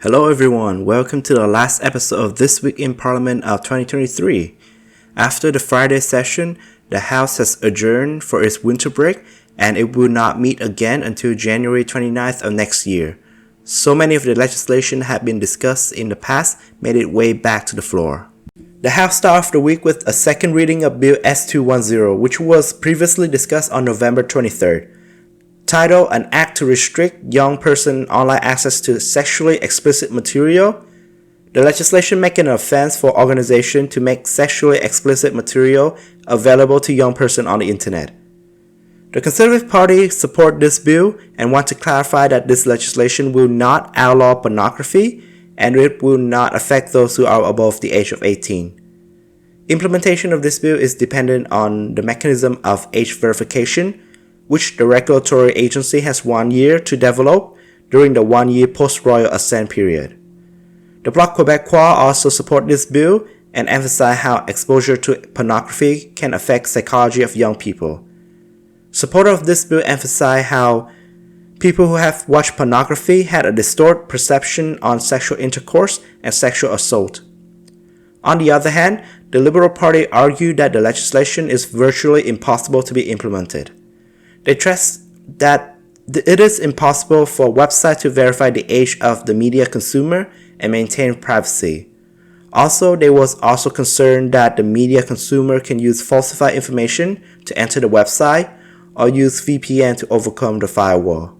Hello everyone, welcome to the last episode of This Week in Parliament of 2023. After the Friday session, the House has adjourned for its winter break and it will not meet again until January 29th of next year. So many of the legislation had been discussed in the past made its way back to the floor. The House started off the week with a second reading of Bill S210, which was previously discussed on November 23rd. Titled An Act to Restrict Young Person Online Access to Sexually Explicit Material, the legislation making an offense for organization to make sexually explicit material available to young person on the internet. The Conservative Party support this bill and want to clarify that this legislation will not outlaw pornography and it will not affect those who are above the age of 18. Implementation of this bill is dependent on the mechanism of age verification, which the regulatory agency has 1 year to develop during the 1 year post-royal assent period. The Bloc Québécois also support this bill and emphasize how exposure to pornography can affect psychology of young people. Supporters of this bill emphasize how people who have watched pornography had a distorted perception on sexual intercourse and sexual assault. On the other hand, the Liberal Party argued that the legislation is virtually impossible to be implemented. They stress that it is impossible for a website to verify the age of the media consumer and maintain privacy. Also, they was also concerned that the media consumer can use falsified information to enter the website or use VPN to overcome the firewall.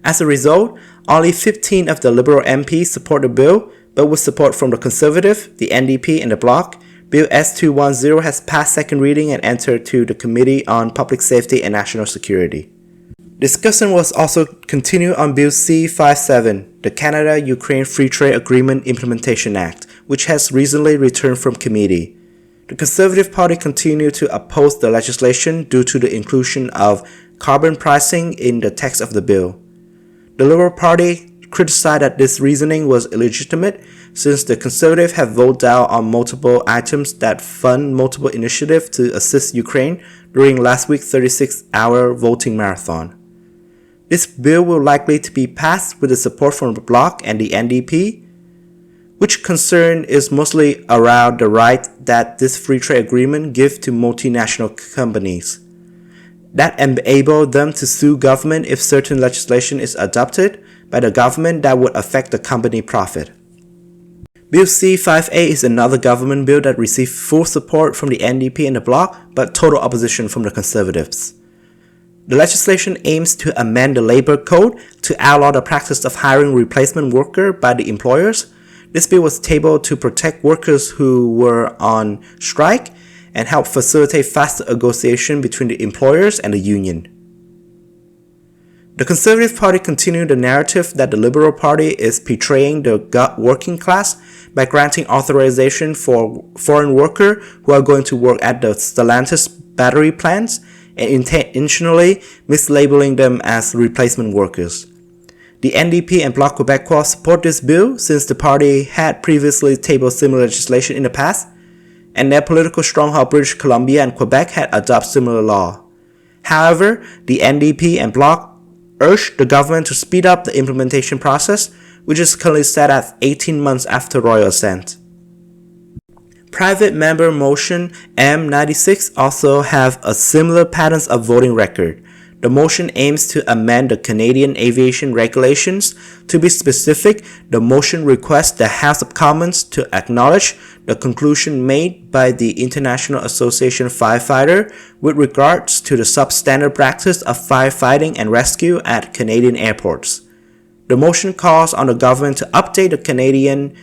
As a result, only 15 of the Liberal MPs support the bill, but with support from the Conservative, the NDP, and the Bloc, Bill S210 has passed second reading and entered to the Committee on Public Safety and National Security. Discussion was also continued on Bill C-57, the Canada-Ukraine Free Trade Agreement Implementation Act, which has recently returned from committee. The Conservative Party continued to oppose the legislation due to the inclusion of carbon pricing in the text of the bill. The Liberal Party criticized that this reasoning was illegitimate since the Conservatives have voted down on multiple items that fund multiple initiatives to assist Ukraine during last week's 36-hour voting marathon. This bill will likely to be passed with the support from the Bloc and the NDP, which concern is mostly around the right that this free trade agreement gives to multinational companies that enable them to sue government if certain legislation is adopted by the government that would affect the company profit. Bill C-58 is another government bill that received full support from the NDP and the Bloc, but total opposition from the Conservatives. The legislation aims to amend the labor code to outlaw the practice of hiring replacement workers by the employers. This bill was tabled to protect workers who were on strike and help facilitate faster negotiation between the employers and the union. The Conservative Party continued the narrative that the Liberal Party is betraying the working class by granting authorization for foreign workers who are going to work at the Stellantis battery plants and intentionally mislabeling them as replacement workers. The NDP and Bloc Québécois support this bill since the party had previously tabled similar legislation in the past, and their political stronghold British Columbia and Quebec had adopted similar law. However, the NDP and Bloc urged the government to speed up the implementation process, which is currently set at 18 months after royal assent. Private member motion M96 also have a similar pattern of voting record. The motion aims to amend the Canadian aviation regulations. To be specific, the motion requests the House of Commons to acknowledge the conclusion made by the International Association of Firefighters with regards to the substandard practice of firefighting and rescue at Canadian airports. The motion calls on the government to update the Canadian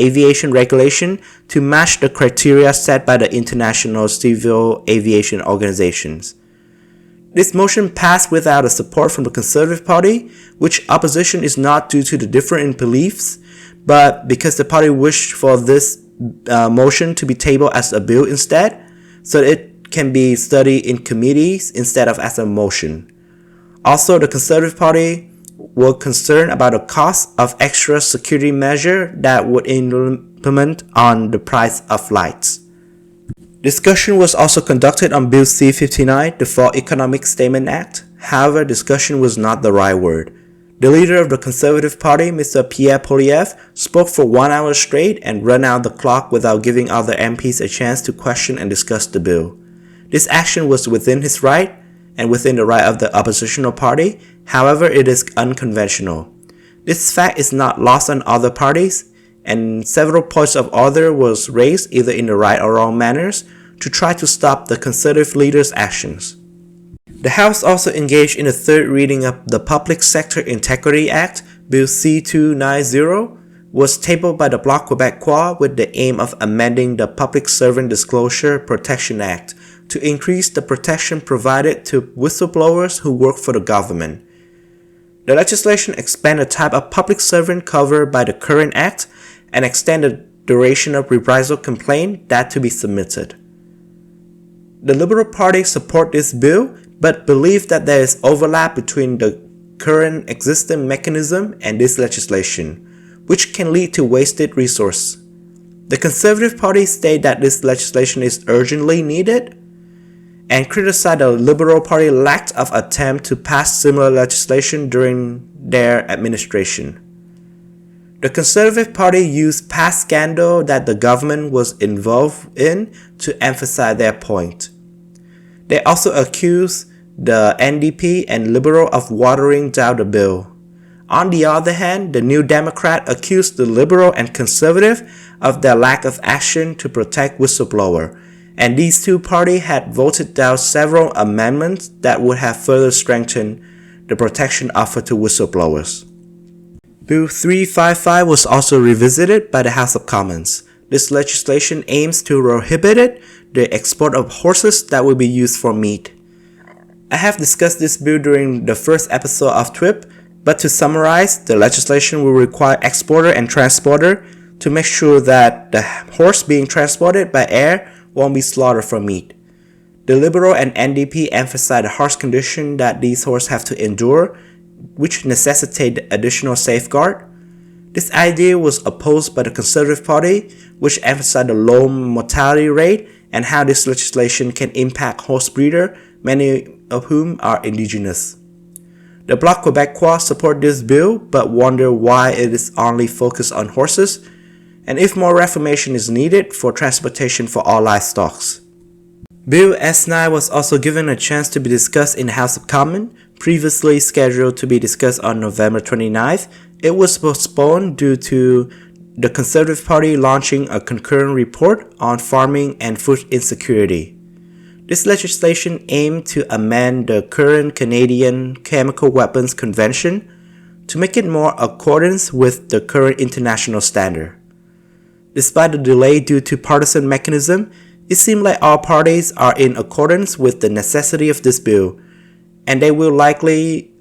aviation regulation to match the criteria set by the International Civil Aviation Organizations. This motion passed without the support from the Conservative Party, which opposition is not due to the difference in beliefs, but because the party wished for this motion to be tabled as a bill instead, so it can be studied in committees instead of as a motion. Also, the Conservative Party were concerned about the cost of extra security measure that would implement on the price of flights. Discussion was also conducted on Bill C-59, the Fall Economic Statement Act. However, discussion was not the right word. The leader of the Conservative Party, Mr. Pierre Poilievre, spoke for 1 hour straight and ran out the clock without giving other MPs a chance to question and discuss the bill. This action was within his right and within the right of the oppositional party, however it is unconventional. This fact is not lost on other parties, and several points of order was raised either in the right or wrong manners to try to stop the Conservative leader's actions. The House also engaged in the third reading of the Public Sector Integrity Act, Bill C-290, was tabled by the Bloc Québécois with the aim of amending the Public Servant Disclosure Protection Act to increase the protection provided to whistleblowers who work for the government. The legislation expanded the type of public servant covered by the current act and extended the duration of reprisal complaint that to be submitted. The Liberal Party support this bill, but believe that there is overlap between the current existing mechanism and this legislation, which can lead to wasted resource. The Conservative Party state that this legislation is urgently needed and criticize the Liberal Party lack of attempt to pass similar legislation during their administration. The Conservative Party used past scandal that the government was involved in to emphasize their point. They also accused the NDP and Liberal of watering down the bill. On the other hand, the New Democrat accused the Liberal and Conservative of their lack of action to protect whistleblowers, and these two parties had voted down several amendments that would have further strengthened the protection offered to whistleblowers. Bill 355 was also revisited by the House of Commons. This legislation aims to prohibit the export of horses that will be used for meat. I have discussed this bill during the first episode of TWIP, but to summarize, the legislation will require exporter and transporter to make sure that the horse being transported by air won't be slaughtered for meat. The Liberal and NDP emphasize the harsh condition that these horses have to endure, which necessitate additional safeguard. This idea was opposed by the Conservative Party, which emphasized the low mortality rate and how this legislation can impact horse breeders, many of whom are indigenous. The Bloc Québécois support this bill but wonder why it is only focused on horses and if more reformation is needed for transportation for all livestock. Bill S9 was also given a chance to be discussed in the House of Commons. Previously scheduled to be discussed on November 29th, it was postponed due to the Conservative Party launching a concurrent report on farming and food insecurity. This legislation aimed to amend the current Canadian Chemical Weapons Convention to make it more accordance with the current international standard. Despite the delay due to partisan mechanism, it seems like all parties are in accordance with the necessity of this bill, and they will likely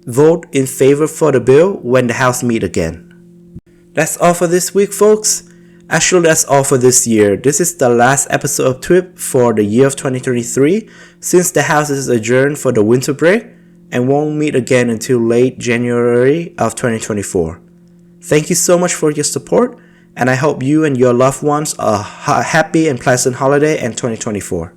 vote in favor for the bill when the House meet again. That's all for this week, folks. Actually, that's all for this year. This is the last episode of TWIP for the year of 2023, since the House is adjourned for the winter break and won't meet again until late January of 2024. Thank you so much for your support, and I hope you and your loved ones a happy and pleasant holiday in 2024.